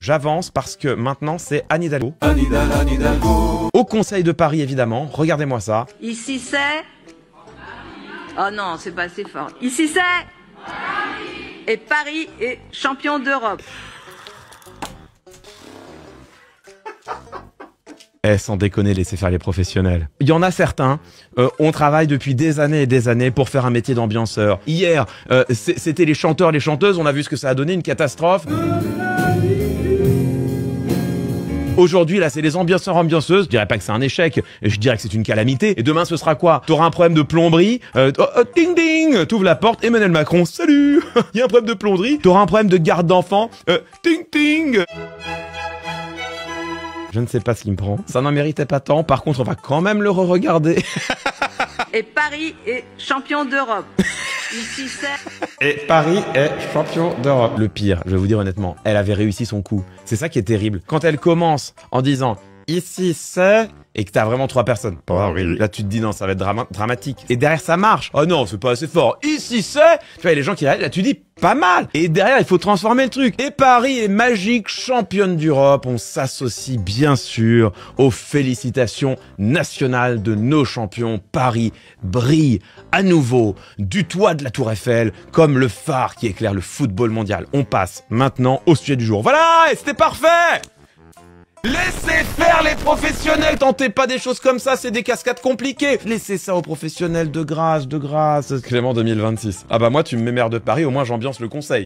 J'avance parce que maintenant c'est Anne Hidalgo. Au Conseil de Paris évidemment, regardez-moi ça. Ici c'est... Oh non, c'est pas assez fort. Ici c'est... Et Paris est champion d'Europe. Eh, sans déconner, laissez faire les professionnels. Il y en a certains, on travaille depuis des années et des années pour faire un métier d'ambianceur. Hier, c'était les chanteurs, les chanteuses, on a vu ce que ça a donné, une catastrophe. Aujourd'hui, là, c'est les ambianceurs, ambianceuses. Je dirais pas que c'est un échec, je dirais que c'est une calamité. Et demain, ce sera quoi? T'auras un problème de plomberie, ding ding, t'ouvres la porte, Emmanuel Macron, salut. Il y a un problème de plomberie. T'auras un problème de garde d'enfants, ting ting. Je ne sais pas ce qui me prend. Ça n'en méritait pas tant. Par contre, on va quand même le re-regarder. Et Paris est champion d'Europe. Ici c'est... Et Paris est champion d'Europe. Le pire, je vais vous dire honnêtement, elle avait réussi son coup. C'est ça qui est terrible. Quand elle commence en disant « Ici c'est... » et que t'as vraiment 3 personnes. Paris. Là, tu te dis non, ça va être dramatique. Et derrière, ça marche. Oh non, c'est pas assez fort. Ici c'est... Tu vois, les gens qui arrivent, là, tu dis pas mal. Et derrière, il faut transformer le truc. Et Paris est magique, championne d'Europe. On s'associe bien sûr aux félicitations nationales de nos champions. Paris brille à nouveau du toit de la Tour Eiffel comme le phare qui éclaire le football mondial. On passe maintenant au sujet du jour. Voilà, et c'était parfait. Laissez faire les professionnels, tentez pas des choses comme ça, c'est des cascades compliquées. Laissez ça aux professionnels de grâce, Clément 2026. Ah bah moi tu me mets maire de Paris, au moins j'ambiance le conseil.